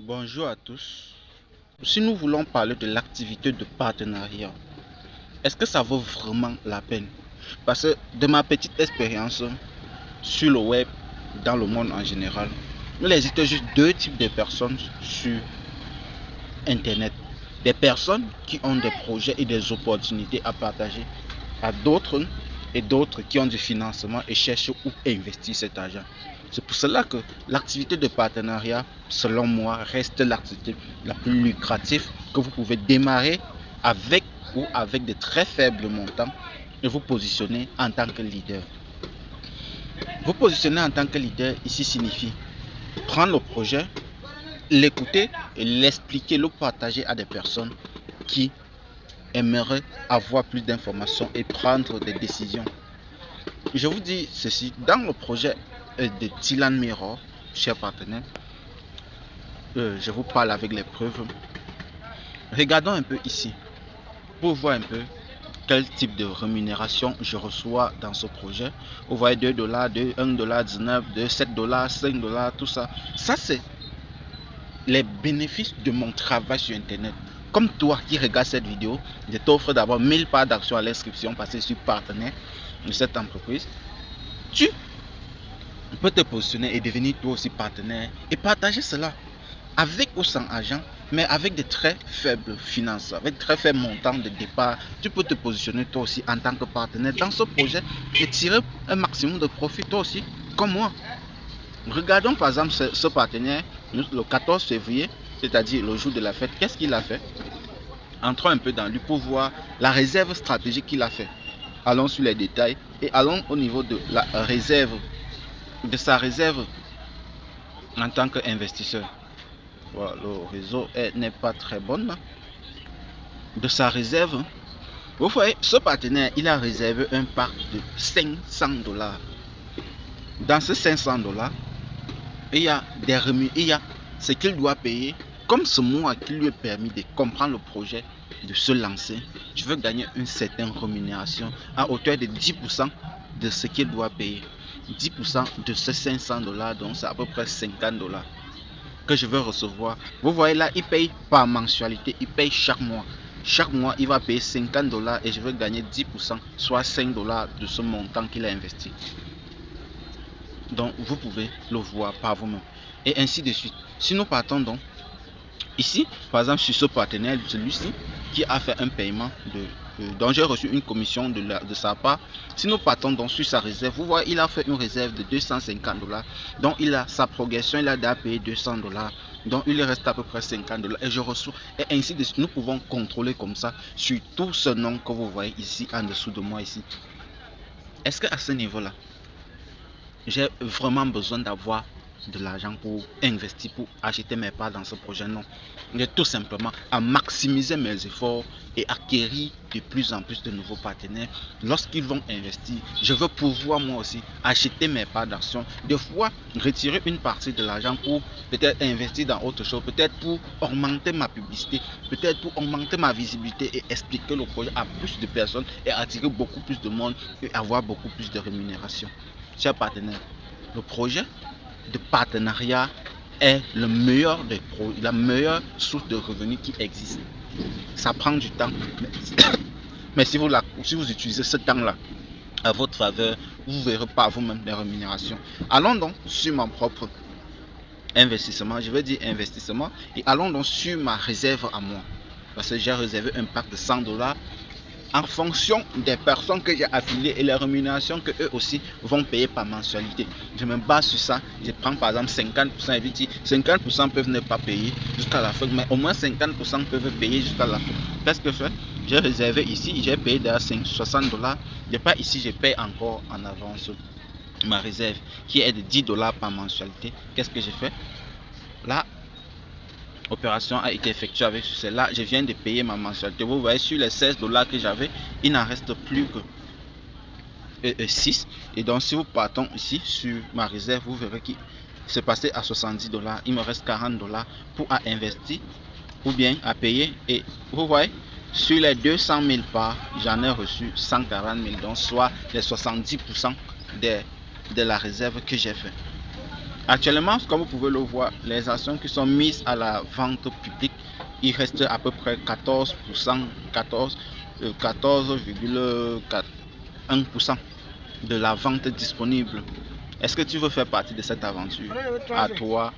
Bonjour à tous. Si nous voulons parler de l'activité de partenariat, est-ce que ça vaut vraiment la peine? Parce que de ma petite expérience sur le web, dans le monde en général, il existe juste deux types de personnes sur Internet. Des personnes qui ont des projets et des opportunités à partager à d'autres et d'autres qui ont du financement et cherchent où investir cet argent. C'est pour cela que l'activité de partenariat, selon moi, reste l'activité la plus lucrative que vous pouvez démarrer avec ou avec de très faibles montants et vous positionner en tant que leader. Vous positionner en tant que leader ici signifie prendre le projet, l'écouter et l'expliquer, le partager à des personnes qui aimeraient avoir plus d'informations et prendre des décisions. Je vous dis ceci, dans le projet de Dylan Mirror, cher partenaire, je vous parle avec les preuves. Regardons un peu ici pour voir un peu quel type de rémunération je reçois dans ce projet. Vous voyez 2 $, de 1 $, 19, de 7 $, 5 $, tout ça. Ça, c'est les bénéfices de mon travail sur Internet. Comme toi qui regardes cette vidéo, je t'offre d'abord 1000 parts d'action à l'inscription parce que je suis partenaire de cette entreprise. Tu peux te positionner et devenir toi aussi partenaire et partager cela avec ou sans argent, mais avec de très faibles finances, avec très faibles montants de départ. Tu peux te positionner toi aussi en tant que partenaire dans ce projet et tirer un maximum de profit toi aussi, comme moi. Regardons par exemple ce partenaire, le 14 février, c'est-à-dire le jour de la fête. Qu'est-ce qu'il a fait? Entrons un peu dans lui pour voir la réserve stratégique qu'il a fait. Allons sur les détails et allons au niveau de la réserve, de sa réserve en tant qu'investisseur. Voilà, le réseau n'est pas très bon. De sa réserve, vous voyez, ce partenaire, il a réservé un parc de 500 $. Dans ces 500 $, il y a ce qu'il doit payer. Comme ce mois qui lui a permis de comprendre le projet, de se lancer, je veux gagner une certaine rémunération à hauteur de 10% de ce qu'il doit payer. 10% de ces 500 $, donc c'est à peu près 50 $ que je veux recevoir. Vous voyez là, il paye par mensualité, il paye chaque mois. Chaque mois, il va payer 50 $ et je veux gagner 10%, soit 5 $ de ce montant qu'il a investi. Donc, vous pouvez le voir par vous-même. Et ainsi de suite. Si nous partons donc, ici, par exemple, sur ce partenaire, celui-ci, qui a fait un paiement dont j'ai reçu une commission de sa part. Si nous partons donc sur sa réserve, vous voyez, il a fait une réserve de 250 $. Donc, il a sa progression, il a déjà payé 200 $. Donc, il reste à peu près 50 $ et je reçois. Et ainsi de suite, nous pouvons contrôler comme ça sur tout ce nom que vous voyez ici, en dessous de moi ici. Est-ce qu'à ce niveau-là, j'ai vraiment besoin d'avoir de l'argent pour investir, pour acheter mes parts dans ce projet? Non. Mais tout simplement à maximiser mes efforts et acquérir de plus en plus de nouveaux partenaires. Lorsqu'ils vont investir, je veux pouvoir moi aussi acheter mes parts d'action, des fois retirer une partie de l'argent pour peut-être investir dans autre chose, peut-être pour augmenter ma publicité, peut-être pour augmenter ma visibilité et expliquer le projet à plus de personnes et attirer beaucoup plus de monde et avoir beaucoup plus de rémunération. Chers partenaires, le projet de partenariat est le meilleur la meilleure source de revenus qui existe. Ça prend du temps, mais si vous utilisez ce temps-là à votre faveur, vous verrez par vous-même les rémunérations. Allons donc sur mon propre investissement, je vais dire investissement, et allons donc sur ma réserve à moi. Parce que j'ai réservé un pack de 100 $ en fonction des personnes que j'ai affiliées et les rémunérations que eux aussi vont payer par mensualité. Je me base sur ça. Je prends par exemple 50% et je dis 50% peuvent ne pas payer jusqu'à la fin, mais au moins 50% peuvent payer jusqu'à la fin. Qu'est-ce que je fais? J'ai réservé ici, j'ai payé déjà 60 $. Je pas ici, je paye encore en avance ma réserve qui est de 10 $ par mensualité. Qu'est-ce que j'ai fait? Là, opération a été effectuée avec succès. Là, je viens de payer ma mensualité. Vous voyez, sur les 16 $ que j'avais, il n'en reste plus que 6. Et donc, si vous partons ici sur ma réserve, vous verrez qu'il s'est passé à 70 $. Il me reste 40 $ pour investir ou bien à payer. Et vous voyez, sur les 200 000 parts, j'en ai reçu 140 000, donc soit les 70% de la réserve que j'ai fait. Actuellement, comme vous pouvez le voir, les actions qui sont mises à la vente publique, il reste à peu près 14%, 14,1% de la vente disponible. Est-ce que tu veux faire partie de cette aventure? À toi.